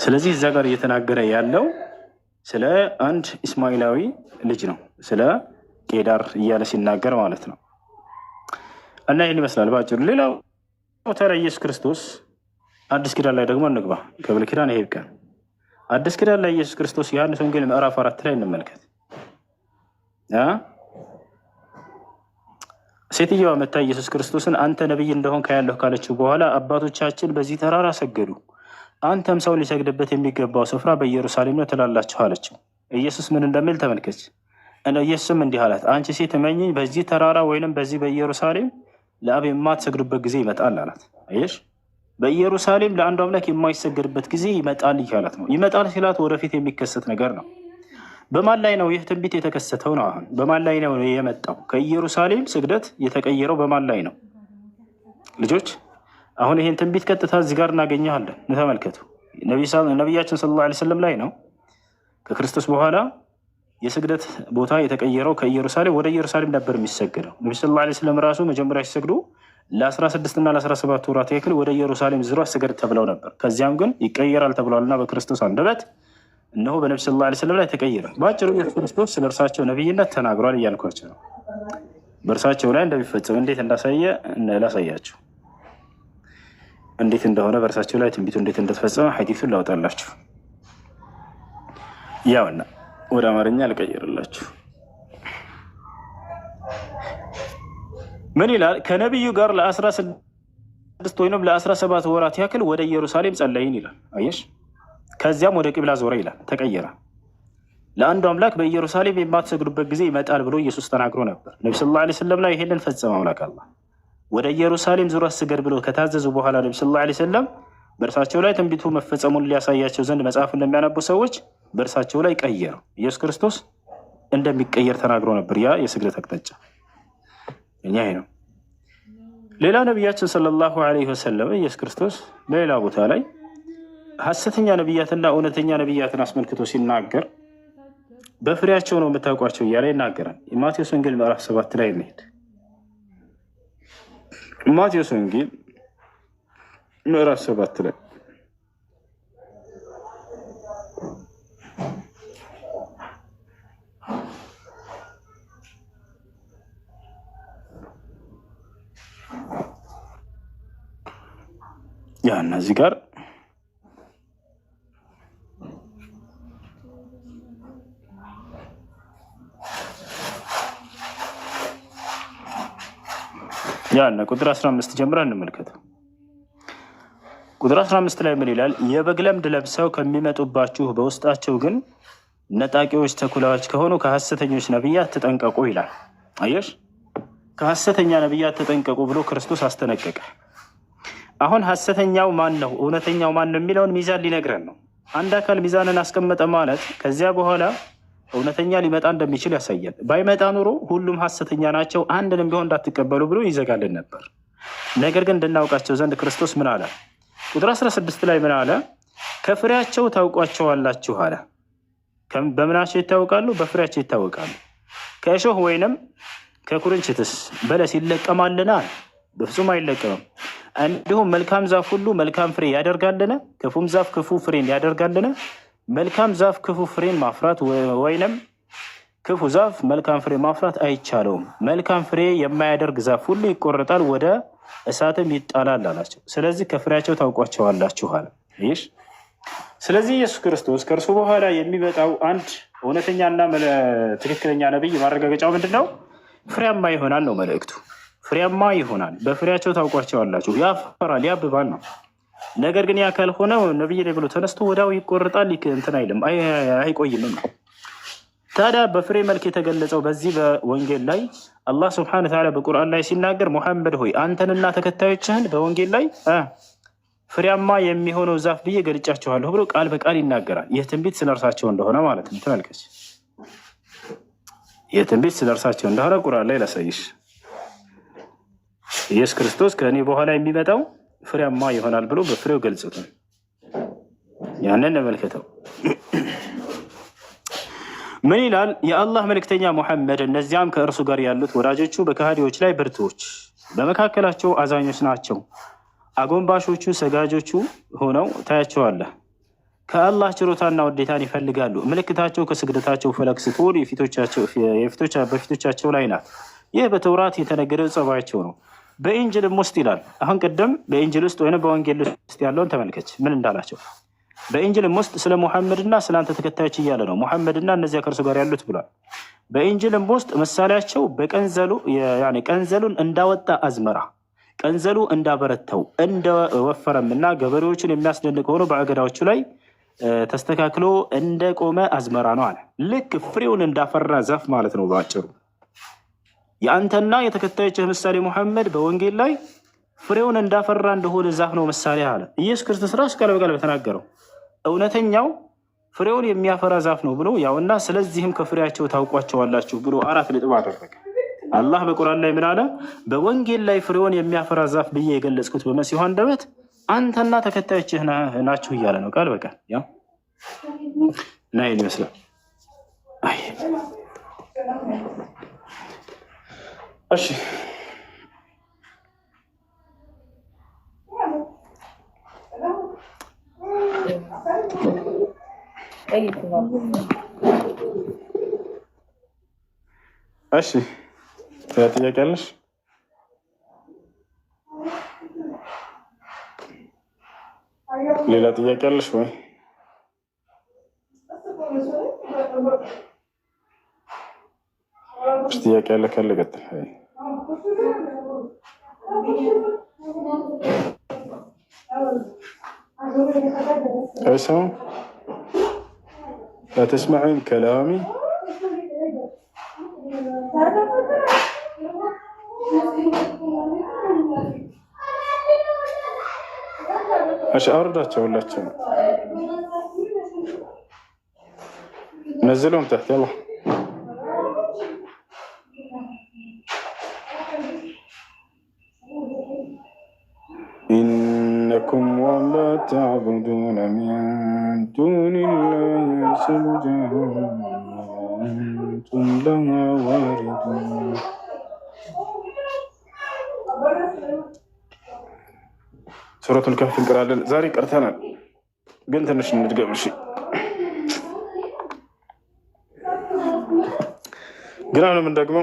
ስለዚህ እዛ ጋር እየተናገረ ያለው ስለ አንድ እስማኤላዊ ልጅ ነው፣ ስለ ቄዳር እያለ ሲናገር ማለት ነው። እና ይህን ይመስላል በአጭሩ። ሌላው ቦታ ላይ ኢየሱስ ክርስቶስ አዲስ ኪዳን ላይ ደግሞ እንግባ። ከብሉይ ኪዳን ይሄ ይብቃል። አዲስ ኪዳን ላይ ኢየሱስ ክርስቶስ ዮሐንስ ወንጌል ምዕራፍ 4 ላይ እንመልከት። ሴትዮዋ መታ ኢየሱስ ክርስቶስን አንተ ነቢይ እንደሆን ካያለሁ ካለችው በኋላ አባቶቻችን በዚህ ተራራ ሰገዱ፣ አንተም ሰው ሊሰግድበት የሚገባው ስፍራ በኢየሩሳሌም ነው ትላላችሁ አለችው። ኢየሱስ ምን እንደሚል ተመልከች። ኢየሱስም እንዲህ አላት፣ አንቺ ሴት እመኚኝ፣ በዚህ ተራራ ወይንም በዚህ በኢየሩሳሌም ለአብ የማትሰግዱበት ጊዜ ይመጣል አላት። አየሽ፣ በኢየሩሳሌም ለአንዱ አምላክ የማይሰገድበት ጊዜ ይመጣል እያላት ነው። ይመጣል ሲላት ወደፊት የሚከሰት ነገር ነው። በማን ላይ ነው ይህ ትንቢት የተከሰተው? ነው አሁን በማን ላይ ነው የመጣው? ከኢየሩሳሌም ስግደት የተቀየረው በማን ላይ ነው? ልጆች አሁን ይህን ትንቢት ቀጥታ እዚህ ጋር እናገኘዋለን። ተመልከቱ፣ ነቢያችን ሰለላሁ ዐለይሂ ወሰለም ላይ ነው። ከክርስቶስ በኋላ የስግደት ቦታ የተቀየረው ከኢየሩሳሌም ወደ ኢየሩሳሌም ነበር የሚሰገደው። ነቢ ሰለላሁ ዐለይሂ ወሰለም ራሱ መጀመሪያ ሲሰግዱ ለ16 እና ለ17 ወራት ያክል ወደ ኢየሩሳሌም ዙራ ስገድ ተብለው ነበር። ከዚያም ግን ይቀየራል ተብሏልና በክርስቶስ አንደበት እነሆ በነቢ ሰለላሁ ዐለይሂ ወሰለም ላይ ተቀየረ። በአጭሩ ኢየሱስ ክርስቶስ ስለ እርሳቸው ነቢይነት ተናግሯል እያልኳቸው ነው። በእርሳቸው ላይ እንደሚፈጸም እንዴት እንዳሳየ ላሳያችሁ፣ እንዴት እንደሆነ በእርሳቸው ላይ ትንቢቱ እንዴት እንደተፈጸመ ሐዲሱን ላውጣላችሁ። ያውና ወደ አማርኛ ልቀይርላችሁ። ምን ይላል? ከነቢዩ ጋር ለ16 ወይም ለ17 ወራት ያክል ወደ ኢየሩሳሌም ጸለይን ይላል። አየሽ፣ ከዚያም ወደ ቂብላ ዞረ ይላል፣ ተቀየረ። ለአንዱ አምላክ በኢየሩሳሌም የማትሰግዱበት ጊዜ ይመጣል ብሎ ኢየሱስ ተናግሮ ነበር። ነቢ ሰለላሁ ዐለይሂ ወሰለም ላይ ይሄንን ፈጸመ አምላክ አላህ። ወደ ኢየሩሳሌም ዙራ ስገድ ብሎ ከታዘዙ በኋላ ነቢ ሰለላሁ ዐለይሂ ወሰለም በእርሳቸው ላይ ትንቢቱ መፈጸሙን ሊያሳያቸው ዘንድ መጽሐፍ እንደሚያነቡ ሰዎች በእርሳቸው ላይ ቀየረው። ኢየሱስ ክርስቶስ እንደሚቀየር ተናግሮ ነበር። ያ የስግደት አቅጣጫ እኛ ይሄ ነው። ሌላ ነቢያችን ሰለላሁ ዐለይሂ ወሰለም ኢየሱስ ክርስቶስ በሌላ ቦታ ላይ ሐሰተኛ ነቢያትና እውነተኛ ነቢያትን አስመልክቶ ሲናገር በፍሬያቸው ነው የምታውቋቸው እያለ ይናገራል። ማቴዎስ ወንጌል ምዕራፍ 7 ላይ እንሄድ። ማቴዎስ ወንጌል ምዕራፍ 7 ላይ ያ እነዚህ ጋር ያና ቁጥር 15 ጀምረን እንመልከተው። ቁጥር 15 ላይ ምን ይላል? የበግ ለምድ ለብሰው ከሚመጡባችሁ በውስጣቸው ግን ነጣቂዎች ተኩላዎች ከሆኑ ከሐሰተኞች ነቢያት ተጠንቀቁ ይላል። አየሽ፣ ከሐሰተኛ ነቢያት ተጠንቀቁ ብሎ ክርስቶስ አስጠነቀቀ። አሁን ሐሰተኛው ማን ነው እውነተኛው ማን ነው የሚለውን ሚዛን ሊነግረን ነው። አንድ አካል ሚዛንን አስቀመጠ ማለት ከዚያ በኋላ እውነተኛ ሊመጣ እንደሚችል ያሳያል። ባይመጣ ኑሮ ሁሉም ሐሰተኛ ናቸው አንድንም ቢሆን እንዳትቀበሉ ብሎ ይዘጋልን ነበር። ነገር ግን እንድናውቃቸው ዘንድ ክርስቶስ ምን አለ? ቁጥር 16 ላይ ምን አለ? ከፍሬያቸው ታውቋቸዋላችሁ አለ። በምናቸው ይታወቃሉ? በፍሬያቸው ይታወቃሉ። ከእሾህ ወይንም ከኩርንችትስ በለስ ይለቀማልና? በፍጹም አይለቀምም። እንዲሁም መልካም ዛፍ ሁሉ መልካም ፍሬ ያደርጋልን? ክፉም ዛፍ ክፉ ፍሬን ያደርጋልን? መልካም ዛፍ ክፉ ፍሬን ማፍራት ወይንም ክፉ ዛፍ መልካም ፍሬ ማፍራት አይቻለውም። መልካም ፍሬ የማያደርግ ዛፍ ሁሉ ይቆረጣል፣ ወደ እሳትም ይጣላል አላቸው። ስለዚህ ከፍሬያቸው ታውቋቸዋላችሁ አለ። ይሽ ስለዚህ ኢየሱስ ክርስቶስ ከእርሱ በኋላ የሚመጣው አንድ እውነተኛና ትክክለኛ ነቢይ ማረጋገጫው ምንድን ነው? ፍሬያማ ይሆናል ነው መልእክቱ። ፍሬያማ ይሆናል፣ በፍሬያቸው ታውቋቸዋላችሁ። ያፈራል፣ ያብባል ነው። ነገር ግን ያ ካልሆነ ነቢይ ላይ ብሎ ተነስቶ ወዲያው ይቆርጣል፣ እንትን አይልም፣ አይቆይም ነው። ታዲያ በፍሬ መልክ የተገለጸው በዚህ በወንጌል ላይ አላህ ስብሐነሁ ወተዓላ በቁርአን ላይ ሲናገር ሙሐመድ ሆይ አንተንና ተከታዮችህን በወንጌል ላይ ፍሬያማ የሚሆነው ዛፍ ብዬ ገልጫችኋለሁ ብሎ ቃል በቃል ይናገራል። ይህ ትንቢት ስለ እርሳቸው እንደሆነ ማለት ነው። ተመልከች፣ ይህ ትንቢት ስለ እርሳቸው እንደሆነ ቁርአን ላይ ላሳይሽ። ኢየሱስ ክርስቶስ ከእኔ በኋላ የሚመጣው ፍሬያማ ይሆናል ብሎ በፍሬው ገልጾታል። ያንን እንመልከተው። ምን ይላል? የአላህ መልእክተኛ ሙሐመድ እነዚያም ከእርሱ ጋር ያሉት ወዳጆቹ በከሃዲዎች ላይ ብርቱዎች፣ በመካከላቸው አዛኞች ናቸው። አጎንባሾቹ ሰጋጆቹ ሆነው ታያቸዋለህ። ከአላህ ችሮታና ውዴታን ይፈልጋሉ። ምልክታቸው ከስግደታቸው ፈለግ ስትሆን በፊቶቻቸው ላይ ናት። ይህ በተውራት የተነገረው ጸባያቸው ነው። በኢንጅልም ውስጥ ይላል። አሁን ቅድም በኢንጅል ውስጥ ወይም በወንጌል ውስጥ ያለውን ተመልከች ምን እንዳላቸው። በኢንጅልም ውስጥ ስለ ሙሐመድና ስለ አንተ ተከታዮች እያለ ነው። ሙሐመድና እነዚያ ከእርሱ ጋር ያሉት ብሏል። በኢንጅልም ውስጥ ምሳሌያቸው ቀንዘሉን እንዳወጣ አዝመራ፣ ቀንዘሉ እንዳበረተው እንደወፈረም እና ገበሬዎችን የሚያስደንቅ ሆኖ በአገዳዎቹ ላይ ተስተካክሎ እንደቆመ አዝመራ ነው አለ። ልክ ፍሬውን እንዳፈራ ዛፍ ማለት ነው በአጭሩ። የአንተና የተከታዮችህ ምሳሌ ሙሐመድ በወንጌል ላይ ፍሬውን እንዳፈራ እንደሆነ ዛፍ ነው ምሳሌ አለ። ኢየሱስ ክርስቶስ ራሱ ቃል በቃል በተናገረው እውነተኛው ፍሬውን የሚያፈራ ዛፍ ነው ብሎ ያውና ስለዚህም ከፍሬያቸው ታውቋቸዋላችሁ ብሎ 4 ነጥብ አደረገ። አላህ በቁርአን ላይ ምን አለ? በወንጌል ላይ ፍሬውን የሚያፈራ ዛፍ ብዬ የገለጽኩት በመሲሁ አንደበት አንተና ተከታዮችህ ናችሁ እያለ ነው ቃል በቃል ያው እና ይሄን ይመስላል። እሺ እሺ ጥያቄ አለሽ? ሌላ ጥያቄ አለሽ ወይ? ጥያቄ አለ ካለ ቀጥል። እሺ لا تسمعين كلامي؟ ايش اردت ولا شنو؟ نزلهم تحت يلا. إنكم وما تعبدون من دون الله سجدا وأنتم لها واردون. سورة الكهف እንቀራለን ዛሬ ቀርተናል ግን ትንሽ እንድገም። እሺ ግን አሁንም ደግሞ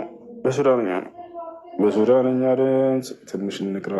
በሱዳንኛ ድምፅ ትንሽ እንቅራ።